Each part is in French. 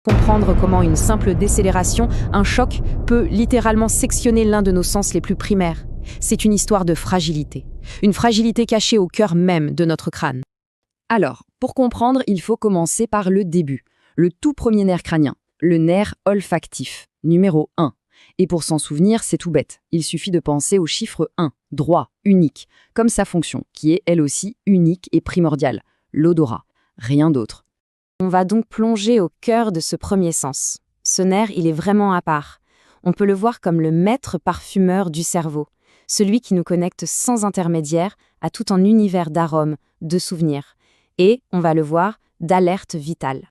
comprendre comment une simple décélération, un choc, peut littéralement sectionner l'un de nos sens les plus primaires. C'est une histoire de fragilité. Une fragilité cachée au cœur même de notre crâne. Alors, pour comprendre, il faut commencer par le début, le tout premier nerf crânien, le nerf olfactif, numéro 1. Et pour s'en souvenir, c'est tout bête. Il suffit de penser au chiffre 1, droit, unique, comme sa fonction, qui est elle aussi unique et primordiale, l'odorat, rien d'autre. On va donc plonger au cœur de ce premier sens. Ce nerf, il est vraiment à part. On peut le voir comme le maître parfumeur du cerveau, celui qui nous connecte sans intermédiaire à tout un univers d'arômes, de souvenirs. Et, on va le voir, d'alerte vitale.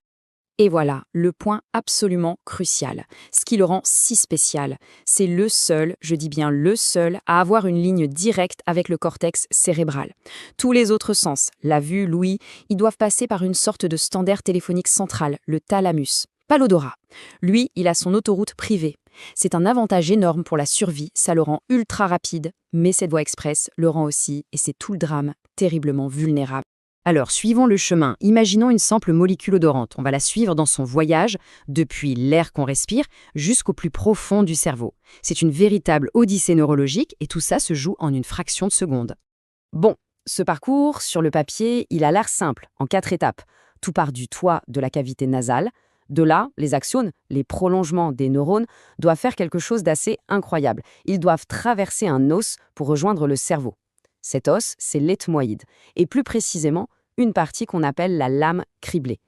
Et voilà, le point absolument crucial, ce qui le rend si spécial. C'est le seul, je dis bien le seul, à avoir une ligne directe avec le cortex cérébral. Tous les autres sens, la vue, l'ouïe, ils doivent passer par une sorte de standard téléphonique central, le thalamus. Pas l'odorat. Lui, il a son autoroute privée. C'est un avantage énorme pour la survie, ça le rend ultra rapide, mais cette voie express le rend aussi, et c'est tout le drame, terriblement vulnérable. Alors, suivons le chemin. Imaginons une simple molécule odorante. On va la suivre dans son voyage, depuis l'air qu'on respire jusqu'au plus profond du cerveau. C'est une véritable odyssée neurologique et tout ça se joue en une fraction de seconde. Bon, ce parcours, sur le papier, il a l'air simple, en 4 étapes. Tout part du toit de la cavité nasale. De là, les axones, les prolongements des neurones, doivent faire quelque chose d'assez incroyable. Ils doivent traverser un os pour rejoindre le cerveau. Cet os, c'est l'ethmoïde. Et plus précisément, une partie qu'on appelle la lame criblée.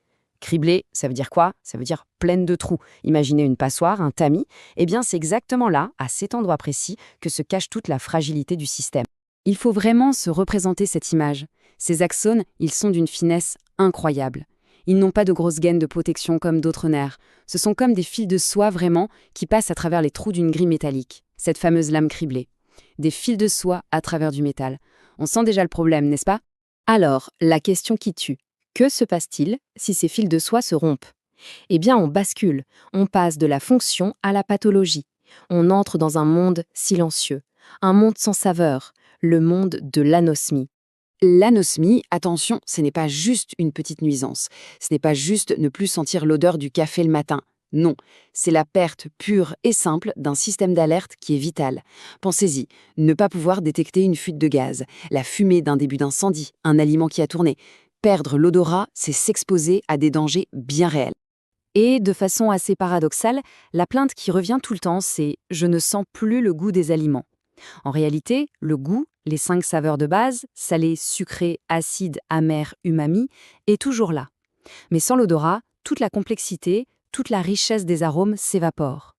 Criblée, ça veut dire quoi? Ça veut dire pleine de trous. Imaginez une passoire, un tamis. Eh bien, c'est exactement là, à cet endroit précis, que se cache toute la fragilité du système. Il faut vraiment se représenter cette image. Ces axones, ils sont d'une finesse incroyable. Ils n'ont pas de grosses gaines de protection comme d'autres nerfs. Ce sont comme des fils de soie vraiment qui passent à travers les trous d'une grille métallique. Cette fameuse lame criblée. Des fils de soie à travers du métal. On sent déjà le problème, n'est-ce pas? Alors, la question qui tue. Que se passe-t-il si ces fils de soie se rompent? Eh bien, on bascule. On passe de la fonction à la pathologie. On entre dans un monde silencieux. Un monde sans saveur. Le monde de l'anosmie. L'anosmie, attention, ce n'est pas juste une petite nuisance. Ce n'est pas juste ne plus sentir l'odeur du café le matin. Non, c'est la perte pure et simple d'un système d'alerte qui est vital. Pensez-y, ne pas pouvoir détecter une fuite de gaz, la fumée d'un début d'incendie, un aliment qui a tourné. Perdre l'odorat, c'est s'exposer à des dangers bien réels. Et de façon assez paradoxale, la plainte qui revient tout le temps, c'est « je ne sens plus le goût des aliments ». En réalité, le goût, les 5 saveurs de base, salé, sucré, acide, amer, umami, est toujours là. Mais sans l'odorat, toute la complexité, toute la richesse des arômes s'évapore.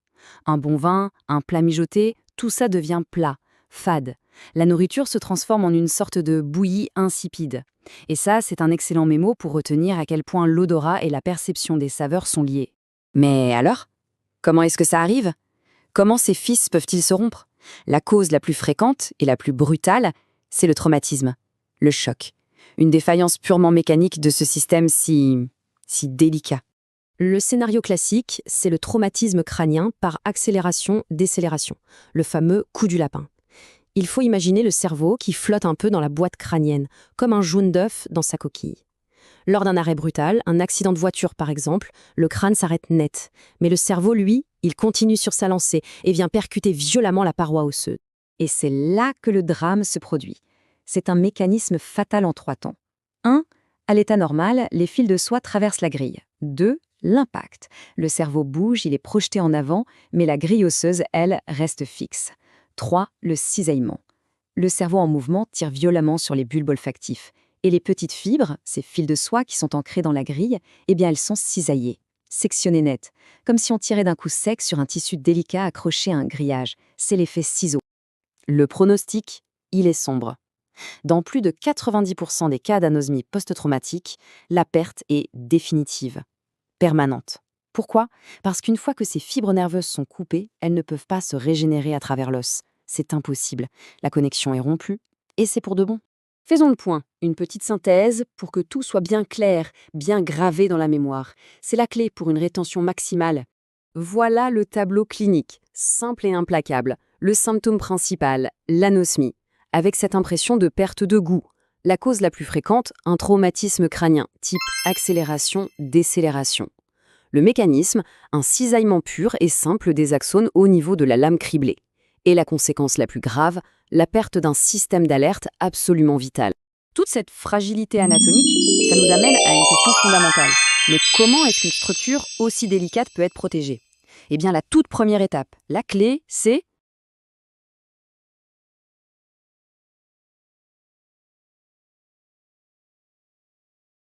Un bon vin, un plat mijoté, tout ça devient plat, fade. La nourriture se transforme en une sorte de bouillie insipide. Et ça, c'est un excellent mémo pour retenir à quel point l'odorat et la perception des saveurs sont liés. Mais alors? Comment est-ce que ça arrive? Comment ces fils peuvent-ils se rompre? La cause la plus fréquente et la plus brutale, c'est le traumatisme, le choc. Une défaillance purement mécanique de ce système si délicat. Le scénario classique, c'est le traumatisme crânien par accélération-décélération, le fameux coup du lapin. Il faut imaginer le cerveau qui flotte un peu dans la boîte crânienne, comme un jaune d'œuf dans sa coquille. Lors d'un arrêt brutal, un accident de voiture par exemple, le crâne s'arrête net. Mais le cerveau, lui, il continue sur sa lancée et vient percuter violemment la paroi osseuse. Et c'est là que le drame se produit. C'est un mécanisme fatal en 3 temps. 1. À l'état normal, les fils de soie traversent la grille. 2. L'impact. Le cerveau bouge, il est projeté en avant, mais la grille osseuse, elle, reste fixe. 3. Le cisaillement. Le cerveau en mouvement tire violemment sur les bulbes olfactifs. Et les petites fibres, ces fils de soie qui sont ancrés dans la grille, eh bien elles sont cisaillées, sectionnées net, comme si on tirait d'un coup sec sur un tissu délicat accroché à un grillage. C'est l'effet ciseau. Le pronostic, il est sombre. Dans plus de 90% des cas d'anosmie post-traumatique, la perte est définitive, permanente. Pourquoi? Parce qu'une fois que ces fibres nerveuses sont coupées, elles ne peuvent pas se régénérer à travers l'os. C'est impossible. La connexion est rompue, et c'est pour de bon. Faisons le point, une petite synthèse pour que tout soit bien clair, bien gravé dans la mémoire. C'est la clé pour une rétention maximale. Voilà le tableau clinique, simple et implacable. Le symptôme principal, l'anosmie, avec cette impression de perte de goût. La cause la plus fréquente, un traumatisme crânien, type accélération-décélération. Le mécanisme, un cisaillement pur et simple des axones au niveau de la lame criblée. Et la conséquence la plus grave, la perte d'un système d'alerte absolument vital. Toute cette fragilité anatomique, ça nous amène à une question fondamentale. Mais comment est-ce qu'une structure aussi délicate peut être protégée? Eh bien, la toute première étape, la clé, c'est